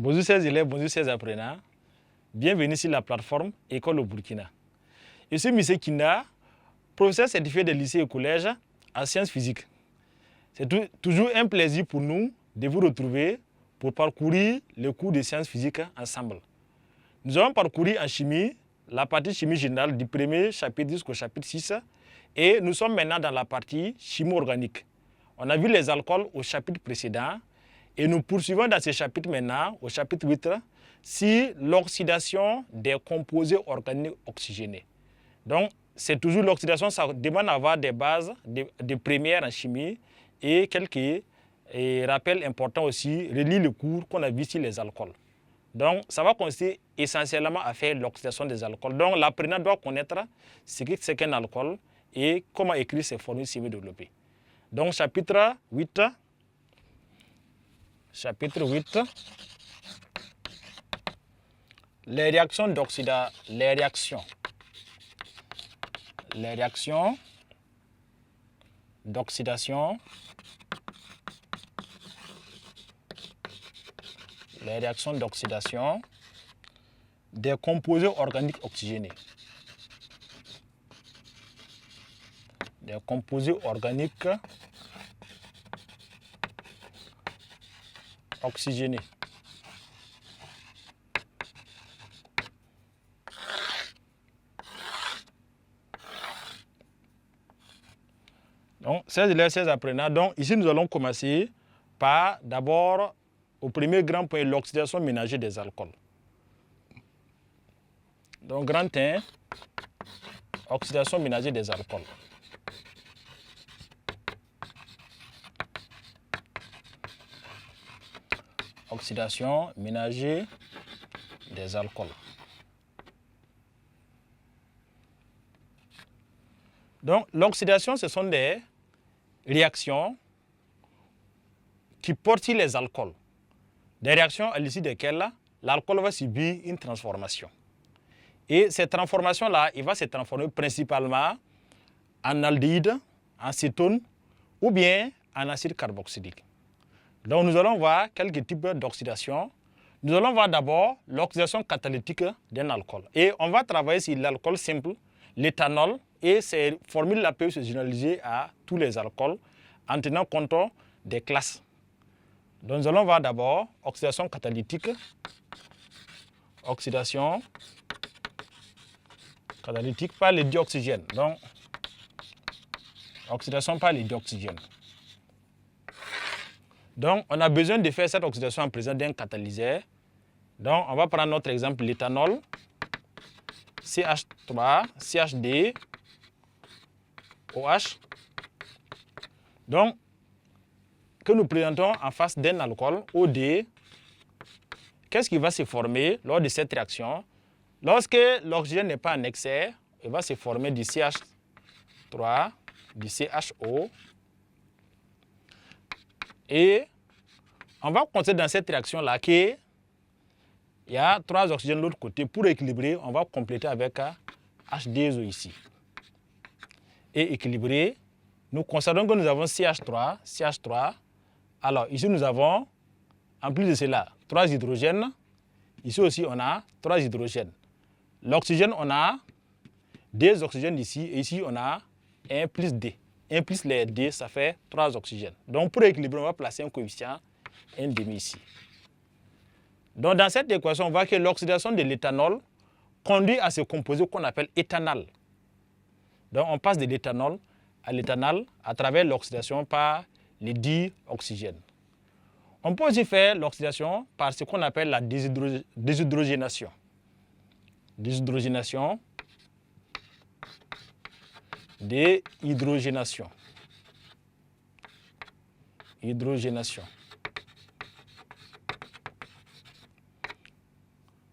Bonjour chers élèves, bonjour chers apprenants. Bienvenue sur la plateforme École au Burkina. Je suis M. Kinda, professeur certifié de lycée et collège en sciences physiques. C'est toujours un plaisir pour nous de vous retrouver pour parcourir le cours de sciences physiques ensemble. Nous avons parcouru en chimie la partie chimie générale du premier chapitre jusqu'au chapitre 6 et nous sommes maintenant dans la partie chimie organique. On a vu les alcools au chapitre précédent. Et nous poursuivons dans ce chapitre maintenant, au chapitre 8, sur l'oxydation des composés organiques oxygénés. Donc, c'est toujours l'oxydation, ça demande d'avoir des bases, des premières en chimie et quelques rappels importants aussi, relire le cours qu'on a vu sur les alcools. Donc, ça va consister essentiellement à faire l'oxydation des alcools. Donc, l'apprenant doit connaître ce qu'est qu'un alcool et comment écrire ces formules semi-développées. Donc, chapitre 8. Chapitre 8. Les réactions d'oxydation. Les réactions d'oxydation. Les réactions d'oxydation des composés organiques oxygénés. Des composés organiques oxygénés. Donc, 16 élèves, 16 apprenants. Donc, ici, nous allons commencer par d'abord, au premier grand point, l'oxydation ménagère des alcools. Donc, grand 1, oxydation ménagère des alcools. Oxydation ménagère des alcools. Donc, l'oxydation, ce sont des réactions qui portent sur les alcools. Des réactions à l'issue desquelles l'alcool va subir une transformation. Et cette transformation-là, il va se transformer principalement en aldéhyde, en cétone ou bien en acide carboxylique. Donc, nous allons voir quelques types d'oxydation. Nous allons voir d'abord l'oxydation catalytique d'un alcool. Et on va travailler sur l'alcool simple, l'éthanol, et ces formules-là peuvent se généraliser à tous les alcools en tenant compte des classes. Donc, nous allons voir d'abord oxydation catalytique. Oxydation catalytique par le dioxygène. Donc, oxydation par le dioxygène. Donc, on a besoin de faire cette oxydation en présence d'un catalyseur. Donc, on va prendre notre exemple, l'éthanol, CH3, CHD, OH. Donc, que nous présentons en face d'un alcool, OD. Qu'est-ce qui va se former lors de cette réaction? Lorsque l'oxygène n'est pas en excès, il va se former du CH3, du CHO. Et on va constater dans cette réaction-là qu'il y a 3 oxygènes de l'autre côté. Pour équilibrer, on va compléter avec H2O ici. Et équilibrer, nous constatons que nous avons CH3, CH3. Alors ici, nous avons, en plus de cela, 3 hydrogènes. Ici aussi, on a 3 hydrogènes. L'oxygène, on a 2 oxygènes ici. Et ici, on a 1 plus D. 1 plus les D, ça fait 3 oxygènes. Donc, pour équilibrer, on va placer un coefficient 1,5 ici. Donc, dans cette équation, on voit que l'oxydation de l'éthanol conduit à ce composé qu'on appelle éthanal. Donc, on passe de l'éthanol à l'éthanal à travers l'oxydation par les dioxygènes. On peut aussi faire l'oxydation par ce qu'on appelle la déshydrogénation. Déshydrogénation. Déhydrogénation. Hydrogénation.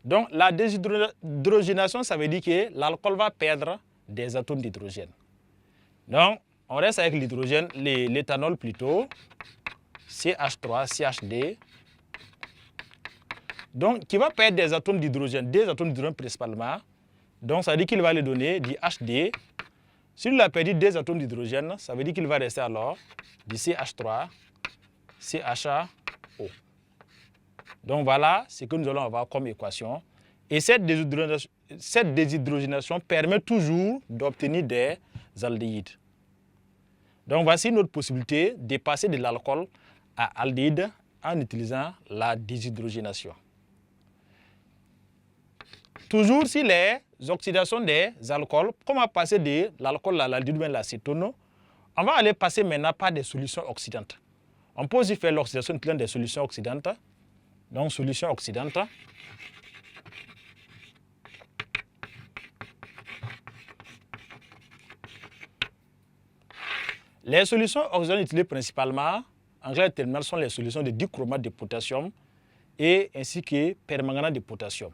Donc, la déshydrogénation, ça veut dire que l'alcool va perdre des atomes d'hydrogène. Donc, on reste avec l'hydrogène, l'éthanol plutôt, CH3, CHD. Donc, qui va perdre des atomes d'hydrogène, des atomes d'hydrogène principalement. Donc, ça veut dire qu'il va lui donner du HD. S'il a perdu des atomes d'hydrogène, ça veut dire qu'il va rester alors du CH3, CHO. Donc voilà ce que nous allons avoir comme équation. Et cette déshydrogénation permet toujours d'obtenir des aldéhydes. Donc voici notre possibilité de passer de l'alcool à aldéhyde en utilisant la déshydrogénation. Toujours si les oxydations des alcools, comment passer de l'alcool à l'aldéhyde ou à l'acétone, on va aller passer maintenant par des solutions oxydantes. On peut aussi faire l'oxydation utilisant des solutions oxydantes. Donc solution oxydante. Les solutions oxydantes utilisées principalement, en clair terminal, sont les solutions de dichromate de potassium et ainsi que permanganate de potassium.